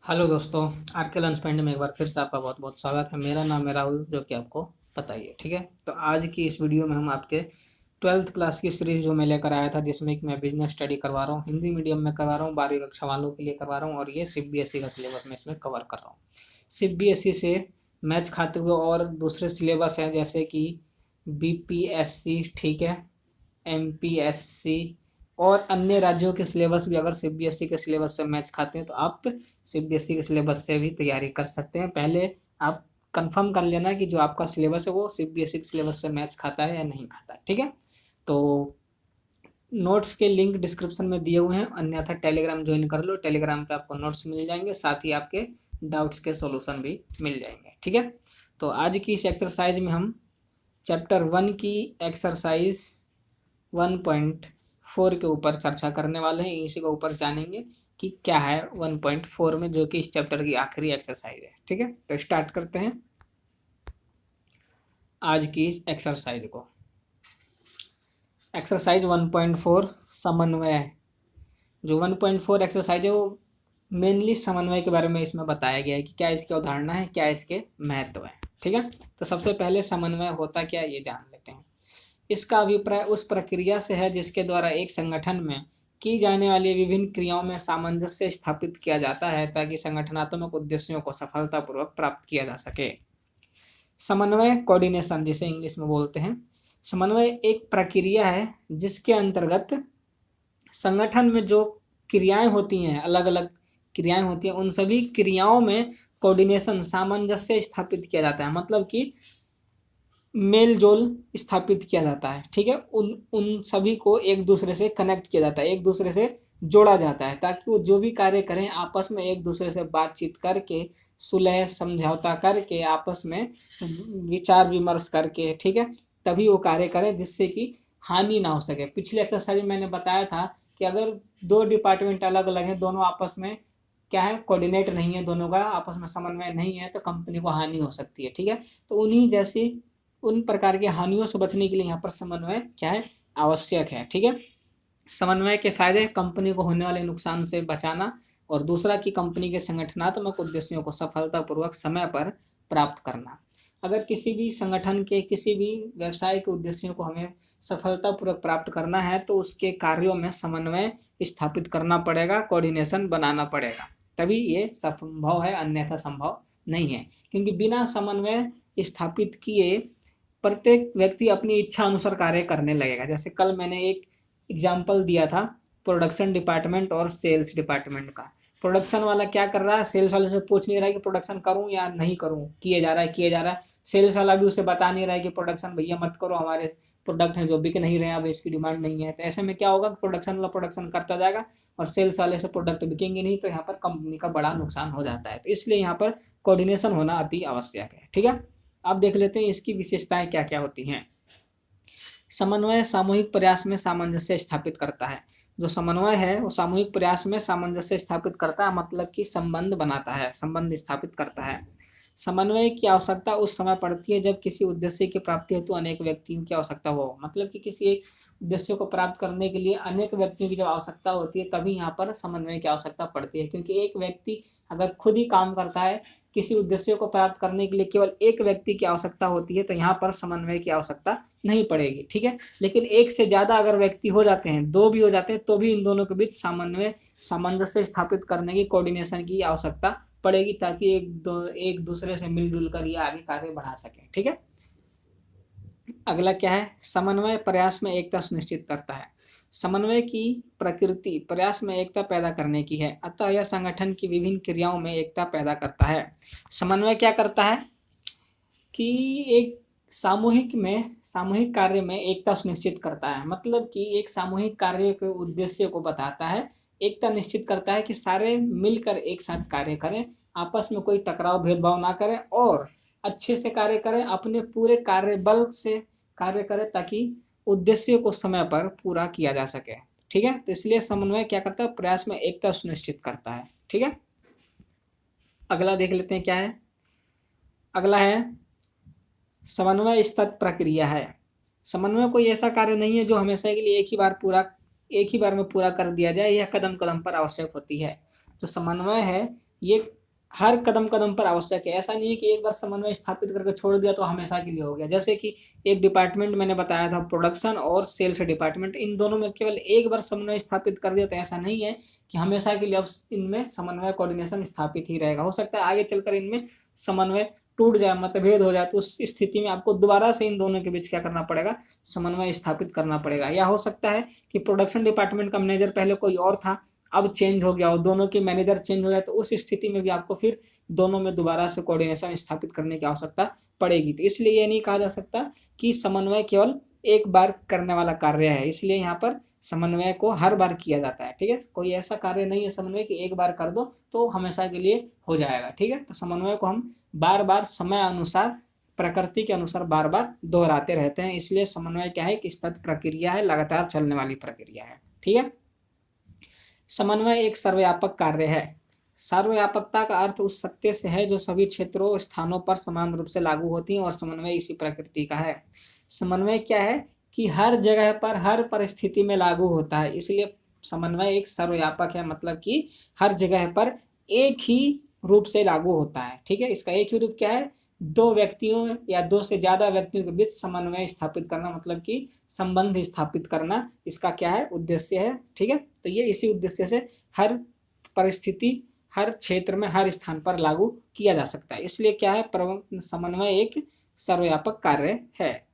Hello दोस्तों। आज के लंच पॉइंट में एक बार फिर से आपका बहुत बहुत स्वागत है। मेरा नाम है राहुल, जो कि आपको पता ही है। ठीक है, तो आज की इस वीडियो में हम आपके 12th क्लास की सीरीज जो मैं लेकर आया था, जिसमें कि मैं बिजनेस स्टडी करवा रहा हूँ, हिंदी मीडियम में करवा रहा हूँ, 12वीं कक्षा वालों के लिए करवा रहा हूँ, और ये सीबीएसई का सिलेबस में इसमें कवर कर रहा हूँ। सीबीएसई से मैच खाते हुए और दूसरे सिलेबस हैं, जैसे कि बीपीएससी, ठीक है, एमपीएससी और अन्य राज्यों के सिलेबस भी अगर सीबीएसई के सिलेबस से मैच खाते हैं तो आप सीबीएसई के सिलेबस से भी तैयारी कर सकते हैं। पहले आप कंफर्म कर लेना कि जो आपका सिलेबस है वो सीबीएसई के सिलेबस से मैच खाता है या नहीं खाता है। ठीक है, तो नोट्स के लिंक डिस्क्रिप्शन में दिए हुए हैं, अन्यथा टेलीग्राम ज्वाइन कर लो। टेलीग्राम पे आपको नोट्स मिल जाएंगे, साथ ही आपके डाउट्स के सॉल्यूशन भी मिल जाएंगे। ठीक है, तो आज की इस एक्सरसाइज में हम चैप्टर 1 की एक्सरसाइज 1.4 के ऊपर चर्चा करने वाले हैं। इसी के ऊपर जानेंगे कि क्या है 1.4 में, जो कि इस चैप्टर की आखिरी एक्सरसाइज है। ठीक है, तो स्टार्ट करते हैं आज की इस एक्सरसाइज को। एक्सरसाइज 1.4 समन्वय। जो 1.4 एक्सरसाइज है वो मेनली समन्वय के बारे में इसमें बताया गया है कि क्या इसकी अवधारणा है, क्या इसके महत्व है। ठीक है, तो सबसे पहले समन्वय होता क्या है ये जान लेते हैं। इसका अभिप्राय उस प्रक्रिया से है जिसके द्वारा एक संगठन में की जाने वाली विभिन्न क्रियाओं में सामंजस्य स्थापित किया जाता है, ताकि संगठनात्मक उद्देश्यों को सफलतापूर्वक प्राप्त किया जा सके। समन्वय, कोऑर्डिनेशन जिसे इंग्लिश में बोलते हैं, समन्वय एक प्रक्रिया है जिसके अंतर्गत संगठन में जो क्रियाएं होती हैं, अलग अलग क्रियाएं होती हैं, उन सभी क्रियाओं में कोऑर्डिनेशन, सामंजस्य स्थापित किया जाता है। मतलब कि मेल जोल स्थापित किया जाता है। ठीक है, उन उन सभी को एक दूसरे से कनेक्ट किया जाता है, एक दूसरे से जोड़ा जाता है, ताकि वो जो भी कार्य करें आपस में एक दूसरे से बातचीत करके, सुलह समझौता करके, आपस में विचार विमर्श करके, ठीक है, तभी वो कार्य करें जिससे कि हानि ना हो सके। पिछले एक्सरसाइज में मैंने बताया था कि अगर दो डिपार्टमेंट अलग अलग हैं, दोनों आपस में क्या है, कोऑर्डिनेट नहीं है, दोनों का आपस में समन्वय नहीं है, तो कंपनी को हानि हो सकती है। ठीक है, तो उन्हीं जैसी उन प्रकार की हानियों से बचने के लिए यहाँ पर समन्वय क्या है, आवश्यक है। ठीक है, समन्वय के फायदे, कंपनी को होने वाले नुकसान से बचाना, और दूसरा कि कंपनी के संगठनात्मक उद्देश्यों को सफलतापूर्वक समय पर प्राप्त करना। अगर किसी भी संगठन के, किसी भी व्यवसाय के उद्देश्यों को हमें सफलतापूर्वक प्राप्त करना है तो उसके कार्यों में समन्वय स्थापित करना पड़ेगा, कोऑर्डिनेशन बनाना पड़ेगा, तभी ये संभव है, अन्यथा संभव नहीं है। क्योंकि बिना समन्वय स्थापित किए प्रत्येक व्यक्ति अपनी इच्छा अनुसार कार्य करने लगेगा। जैसे कल मैंने एक एग्जाम्पल दिया था प्रोडक्शन डिपार्टमेंट और सेल्स डिपार्टमेंट का। प्रोडक्शन वाला क्या कर रहा है, सेल्स वाले से पूछ नहीं रहा है कि प्रोडक्शन करूं या नहीं करूं, किए जा रहा है किए जा रहा है। सेल्स वाला भी उसे बता नहीं रहा है कि प्रोडक्शन भैया मत करो, हमारे प्रोडक्ट हैं जो बिक नहीं रहे हैं, अब इसकी डिमांड नहीं है। तो ऐसे में क्या होगा, प्रोडक्शन वाला प्रोडक्शन करता जाएगा और सेल्स वाले से प्रोडक्ट बिकेंगे नहीं, तो यहाँ पर कंपनी का बड़ा नुकसान हो जाता है। तो इसलिए यहाँ पर कोऑर्डिनेशन होना अति आवश्यक है। ठीक है, अब देख लेते हैं इसकी विशेषताएं क्या क्या होती हैं। समन्वय सामूहिक प्रयास में सामंजस्य स्थापित करता है। जो समन्वय है वो सामूहिक प्रयास में सामंजस्य स्थापित करता है, मतलब कि संबंध बनाता है, संबंध स्थापित करता है। समन्वय की आवश्यकता उस समय पड़ती है जब किसी उद्देश्य की प्राप्ति हेतु अनेक व्यक्तियों की आवश्यकता हो। मतलब कि किसी एक उद्देश्य को प्राप्त करने के लिए अनेक व्यक्तियों की जब आवश्यकता होती है, तभी यहाँ पर समन्वय की आवश्यकता पड़ती है। क्योंकि एक व्यक्ति अगर खुद ही काम करता है, किसी उद्देश्य को प्राप्त करने के लिए केवल एक व्यक्ति की आवश्यकता होती है, तो यहाँ पर समन्वय की आवश्यकता नहीं पड़ेगी। ठीक है, लेकिन एक से ज्यादा अगर व्यक्ति हो जाते हैं, दो भी हो जाते हैं, तो भी इन दोनों के बीच समन्वय, सामंजस्य स्थापित करने की, कोऑर्डिनेशन की आवश्यकता पड़ेगी, ताकि एक दूसरे से मिलजुल कर ये आगे कार्य बढ़ा सके। ठीक है, अगला क्या है, समन्वय प्रयास में एकता सुनिश्चित करता है। समन्वय की प्रकृति प्रयास में एकता पैदा करने की है, अतः यह संगठन की विभिन्न क्रियाओं में एकता पैदा करता है। समन्वय क्या करता है कि एक सामूहिक कार्य में एकता सुनिश्चित करता है। मतलब कि एक सामूहिक कार्य के उद्देश्य को बताता है, एकता निश्चित करता है कि सारे मिलकर एक साथ कार्य करें, आपस में कोई टकराव भेदभाव ना करें और अच्छे से कार्य करें, अपने पूरे कार्य बल से कार्य करें, ताकि उद्देश्य को समय पर पूरा किया जा सके। ठीक है, तो इसलिए समन्वय क्या करता है, प्रयास में एकता सुनिश्चित करता है। ठीक है, अगला देख लेते हैं क्या है। अगला है समन्वय सतत प्रक्रिया है। समन्वय कोई ऐसा कार्य नहीं है जो हमेशा के लिए एक ही बार में पूरा कर दिया जाए, यह कदम कदम पर आवश्यक होती है। जो समन्वय है ये हर कदम कदम पर आवश्यक है। ऐसा नहीं है कि एक बार समन्वय स्थापित करके छोड़ दिया तो हमेशा के लिए हो गया। जैसे कि एक डिपार्टमेंट मैंने बताया था, प्रोडक्शन और सेल्स डिपार्टमेंट, इन दोनों में केवल एक बार समन्वय स्थापित कर दिया तो ऐसा नहीं है कि हमेशा के लिए अब इनमें समन्वय कोऑर्डिनेशन स्थापित ही रहेगा। हो सकता है आगे चलकर इनमें समन्वय टूट जाए, मतभेद हो जाए, तो उस स्थिति में आपको दोबारा से इन दोनों के बीच क्या करना पड़ेगा, समन्वय स्थापित करना पड़ेगा। या हो सकता है कि प्रोडक्शन डिपार्टमेंट का मैनेजर पहले कोई और था, अब चेंज हो गया हो, दोनों के मैनेजर चेंज हो जाए, तो उस स्थिति में भी आपको फिर दोनों में दोबारा से कोऑर्डिनेशन स्थापित करने की आवश्यकता पड़ेगी। तो इसलिए ये नहीं कहा जा सकता कि समन्वय केवल एक बार करने वाला कार्य है, इसलिए यहाँ पर समन्वय को हर बार किया जाता है। ठीक है, कोई ऐसा कार्य नहीं है समन्वय कि एक बार कर दो तो हमेशा के लिए हो जाएगा। ठीक है, तो समन्वय को हम बार बार समय अनुसार, प्रकृति के अनुसार बार बार दोहराते रहते हैं। इसलिए समन्वय क्या है कि सतत प्रक्रिया है, लगातार चलने वाली प्रक्रिया है। ठीक है, समन्वय एक सर्वव्यापक कार्य है। सर्वव्यापकता का अर्थ उस सत्य से है जो सभी क्षेत्रों स्थानों पर समान रूप से लागू होती है, और समन्वय इसी प्रकृति का है। समन्वय क्या है कि हर जगह पर हर परिस्थिति में लागू होता है, इसलिए समन्वय एक सर्वव्यापक है, मतलब कि हर जगह पर एक ही रूप से लागू होता है। ठीक है, इसका एक ही रूप क्या है, दो व्यक्तियों या दो से ज्यादा व्यक्तियों के बीच समन्वय स्थापित करना, मतलब कि संबंध स्थापित करना, इसका क्या है, उद्देश्य है। ठीक है, तो ये इसी उद्देश्य से हर परिस्थिति, हर क्षेत्र में, हर स्थान पर लागू किया जा सकता है। इसलिए क्या है, समन्वय एक सर्वव्यापक कार्य है।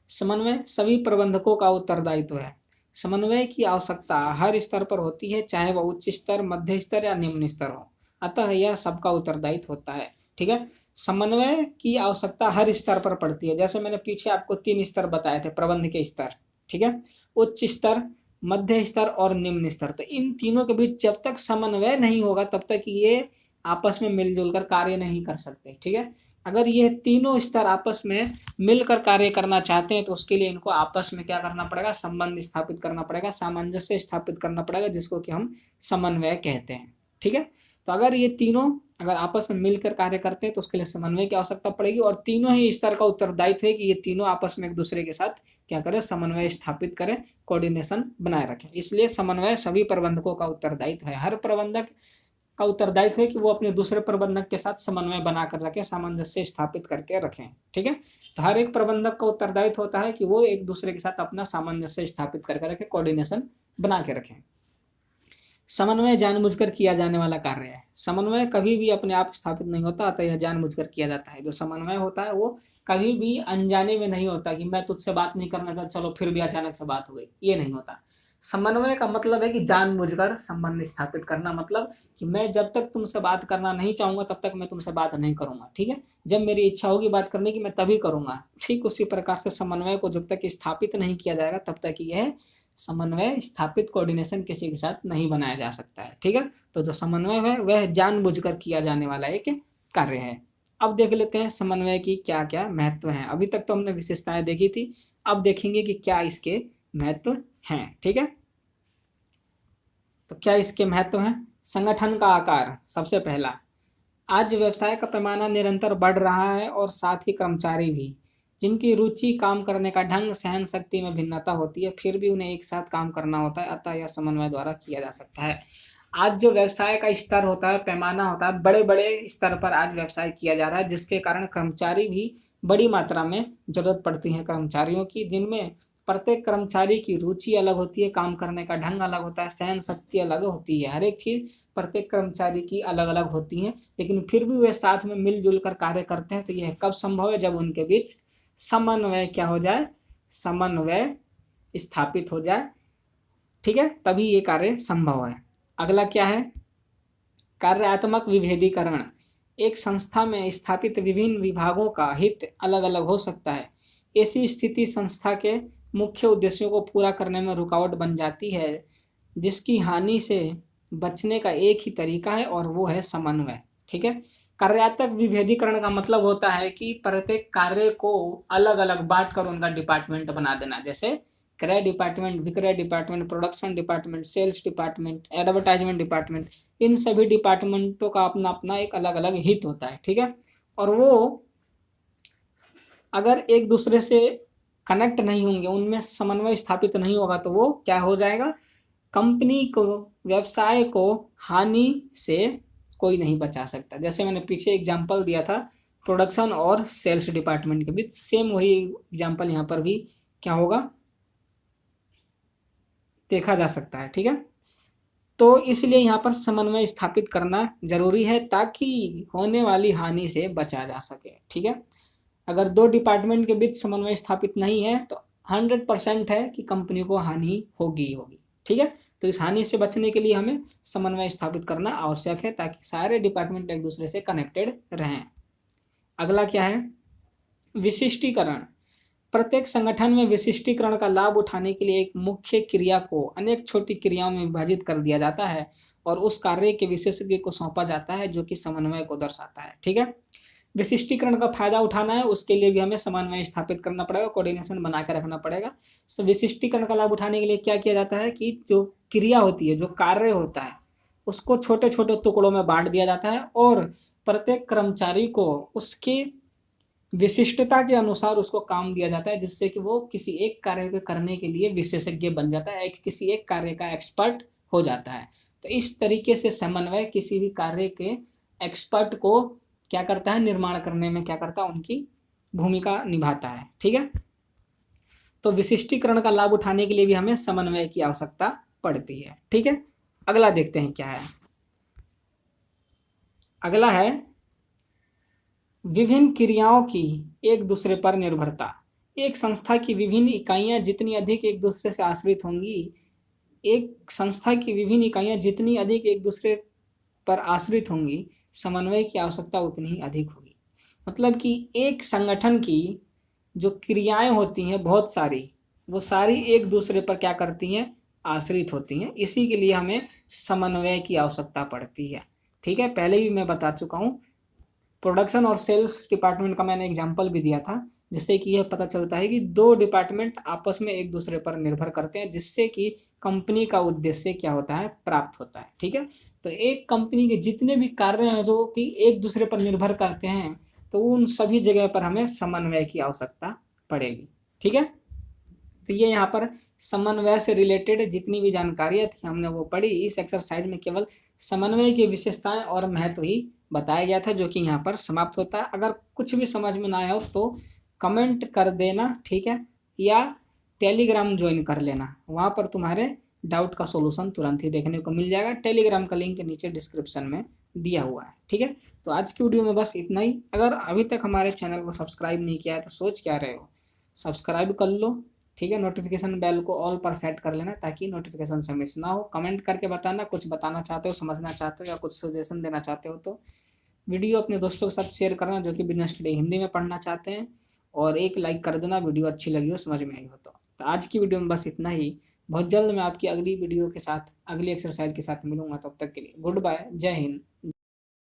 समन्वय सभी प्रबंधकों का उत्तरदायित्व है। समन्वय की आवश्यकता हर स्तर पर होती है, चाहे वह उच्च स्तर, मध्य स्तर या निम्न स्तर हो, अतः यह सबका उत्तरदायित्व होता है। ठीक है, समन्वय की आवश्यकता हर स्तर पर पड़ती है। जैसे मैंने पीछे आपको 3 स्तर बताए थे प्रबंध के स्तर। ठीक है, उच्च स्तर, मध्य स्तर और निम्न स्तर। तो इन तीनों के बीच जब तक समन्वय नहीं होगा तब तक ये आपस में मिलजुल कर कार्य नहीं कर सकते। ठीक है, अगर ये तीनों स्तर आपस में मिलकर कार्य करना चाहते हैं तो उसके लिए इनको आपस में क्या करना पड़ेगा, संबंध स्थापित करना पड़ेगा, सामंजस्य स्थापित करना पड़ेगा, जिसको कि हम समन्वय कहते हैं। ठीक है, तो अगर ये तीनों अगर आपस में मिलकर कार्य करते हैं तो उसके लिए समन्वय की आवश्यकता पड़ेगी, और तीनों ही स्तर का उत्तरदायित्व है कि ये तीनों आपस में एक दूसरे के साथ क्या करें, समन्वय स्थापित करें, कोऑर्डिनेशन बनाए रखें। इसलिए समन्वय सभी प्रबंधकों का उत्तरदायित्व है। हर प्रबंधक का उत्तरदायित्व है कि वो अपने दूसरे प्रबंधक के साथ समन्वय बनाकर रखें, सामंजस्य स्थापित करके रखें। ठीक है, तो हर एक प्रबंधक का उत्तरदायित्व होता है कि वो एक दूसरे के साथ अपना सामंजस्य स्थापित करके रखें, कोऑर्डिनेशन बना के रखें। समन्वय जानबूझकर किया जाने वाला कार्य है। समन्वय कभी भी अपने आप स्थापित नहीं होता, अतः यह जानबूझकर किया जाता है। जो समन्वय होता है वो कभी भी अनजाने में नहीं होता कि मैं तुझसे बात नहीं करना चाहता, चलो फिर भी अचानक से बात हो गई, ये नहीं होता। समन्वय का मतलब है कि जानबूझकर संबंध स्थापित करना, मतलब कि मैं जब तक तुमसे बात करना नहीं चाहूंगा तब तक मैं तुमसे बात नहीं करूंगा। ठीक है, जब मेरी इच्छा होगी बात करने की मैं तभी करूंगा। ठीक उसी प्रकार से समन्वय को जब तक स्थापित नहीं किया जाएगा तब तक यह समन्वय स्थापित, कोऑर्डिनेशन किसी के साथ नहीं बनाया जा सकता है। ठीक है, तो जो समन्वय है वह जानबूझकर किया जाने वाला एक कार्य है। अब देख लेते हैं समन्वय की क्या क्या महत्व है। अभी तक तो हमने विशेषताएं देखी थी, अब देखेंगे कि क्या इसके महत्व हैं। ठीक है, तो क्या इसके महत्व हैं। संगठन का आकार, सबसे पहला, आज व्यवसाय का पैमाना निरंतर बढ़ रहा है और साथ ही कर्मचारी भी, जिनकी रुचि, काम करने का ढंग, सहन शक्ति में भिन्नता होती है, फिर भी उन्हें एक साथ काम करना होता है, अतः यह समन्वय द्वारा किया जा सकता है। आज जो व्यवसाय का स्तर होता है, पैमाना होता है, बड़े बड़े स्तर पर आज व्यवसाय किया जा रहा है, जिसके कारण कर्मचारी भी बड़ी मात्रा में जरूरत पड़ती है कर्मचारियों की, जिनमें प्रत्येक कर्मचारी की रुचि अलग होती है, काम करने का ढंग अलग होता है, सहन शक्ति अलग होती है, हर एक चीज प्रत्येक कर्मचारी की अलग अलग होती हैं, लेकिन फिर भी वे साथ में मिलजुल कर कार्य करते हैं। तो यह कब संभव है, जब उनके बीच समन्वय क्या हो जाए, समन्वय स्थापित हो जाए। ठीक है, तभी ये कार्य संभव है। अगला क्या है, कार्यात्मक विभेदीकरण। एक संस्था में स्थापित विभिन्न विभागों का हित अलग अलग हो सकता है। ऐसी स्थिति संस्था के मुख्य उद्देश्यों को पूरा करने में रुकावट बन जाती है, जिसकी हानि से बचने का एक ही तरीका है और वो है समन्वय। ठीक है, कार्यात्मक विभेदीकरण का मतलब होता है कि प्रत्येक कार्य को अलग अलग बांट कर उनका डिपार्टमेंट बना देना। जैसे क्रय डिपार्टमेंट, विक्रय department, production department, sales department, advertisement department, इन सभी डिपार्टमेंटों का अपना अपना एक अलग अलग हित होता है। ठीक है, और वो अगर एक दूसरे से कनेक्ट नहीं होंगे, उनमें समन्वय स्थापित नहीं होगा, तो वो क्या हो जाएगा, कंपनी को, व्यवसाय को हानि से कोई नहीं बचा सकता। जैसे मैंने पीछे एग्जांपल दिया था प्रोडक्शन और सेल्स डिपार्टमेंट के बीच, सेम वही एग्जांपल यहाँ पर भी क्या होगा, देखा जा सकता है। ठीक है, तो इसलिए यहाँ पर समन्वय स्थापित करना जरूरी है ताकि होने वाली हानि से बचा जा सके। ठीक है, अगर दो डिपार्टमेंट के बीच समन्वय स्थापित नहीं है तो 100% है कि कंपनी को हानि होगी ही होगी। ठीक है, तो इस हानि से बचने के लिए हमें समन्वय स्थापित करना आवश्यक है ताकि सारे डिपार्टमेंट एक दूसरे से कनेक्टेड रहें। अगला क्या है, विशिष्टीकरण। प्रत्येक संगठन में विशिष्टीकरण का लाभ उठाने के लिए एक मुख्य क्रिया को अनेक छोटी क्रियाओं में विभाजित कर दिया जाता है और उस कार्य के विशेषज्ञ को सौंपा जाता है जो कि समन्वय को दर्शाता है। ठीक है, विशिष्टीकरण का फायदा उठाना है, उसके लिए भी हमें समन्वय स्थापित करना पड़ेगा, कोऑर्डिनेशन बना के रखना पड़ेगा। सो विशिष्टीकरण का लाभ उठाने के लिए क्या किया जाता है कि जो क्रिया होती है, जो कार्य होता है, उसको छोटे छोटे टुकड़ों में बांट दिया जाता है और प्रत्येक कर्मचारी को उसके विशिष्टता के अनुसार उसको काम दिया जाता है, जिससे कि वो किसी एक कार्य को करने के लिए विशेषज्ञ बन जाता है, किसी एक कार्य का एक्सपर्ट हो जाता है। तो इस तरीके से समन्वय किसी भी कार्य के एक्सपर्ट को क्या करता है, निर्माण करने में क्या करता है, उनकी भूमिका निभाता है। ठीक है, तो विशिष्टीकरण का लाभ उठाने के लिए भी हमें समन्वय की आवश्यकता पड़ती है। ठीक है, अगला देखते हैं क्या है। अगला है विभिन्न क्रियाओं की एक दूसरे पर निर्भरता। एक संस्था की विभिन्न इकाइयां जितनी अधिक एक दूसरे से आश्रित होंगी, एक संस्था की विभिन्न इकाइयां जितनी अधिक एक दूसरे पर आश्रित होंगी, समन्वय की आवश्यकता उतनी ही अधिक होगी। मतलब कि एक संगठन की जो क्रियाएं होती हैं बहुत सारी, वो सारी एक दूसरे पर क्या करती हैं, आश्रित होती हैं। इसी के लिए हमें समन्वय की आवश्यकता पड़ती है। ठीक है, पहले भी मैं बता चुका हूँ, प्रोडक्शन और सेल्स डिपार्टमेंट का मैंने एग्जांपल भी दिया था, जिससे कि यह पता चलता है कि दो डिपार्टमेंट आपस में एक दूसरे पर निर्भर करते हैं, जिससे कि कंपनी का उद्देश्य क्या होता है, प्राप्त होता है। ठीक है, तो एक कंपनी के जितने भी कार्य हैं जो कि एक दूसरे पर निर्भर करते हैं, तो उन सभी जगह पर हमें समन्वय की आवश्यकता पड़ेगी। ठीक है, तो ये यहाँ पर समन्वय से रिलेटेड जितनी भी जानकारियाँ थी हमने वो पढ़ी। इस एक्सरसाइज में केवल समन्वय की विशेषताएं और महत्व ही बताया गया था, जो कि यहाँ पर समाप्त होता है। अगर कुछ भी समझ में ना आया हो तो कमेंट कर देना। ठीक है, या टेलीग्राम ज्वाइन कर लेना, वहाँ पर तुम्हारे डाउट का सोल्यूशन तुरंत ही देखने को मिल जाएगा। टेलीग्राम का लिंक नीचे डिस्क्रिप्शन में दिया हुआ है। ठीक है, तो आज की वीडियो में बस इतना ही। अगर अभी तक हमारे चैनल को सब्सक्राइब नहीं किया है तो सोच क्या रहे हो, सब्सक्राइब कर लो। ठीक है, नोटिफिकेशन बेल को ऑल पर सेट कर लेना ताकि नोटिफिकेशन से मिस ना हो। कमेंट करके बताना, कुछ बताना चाहते हो, समझना चाहते हो या कुछ सजेशन देना चाहते हो तो वीडियो अपने दोस्तों के साथ शेयर करना जो कि बिजनेस स्टडी हिंदी में पढ़ना चाहते हैं, और एक लाइक कर देना वीडियो अच्छी लगी हो, समझ में आई हो तो आज की वीडियो में बस इतना ही। बहुत जल्द मैं आपकी अगली वीडियो के साथ, अगली एक्सरसाइज के साथ मिलूंगा। तब तक के लिए गुड बाय, जय हिंद।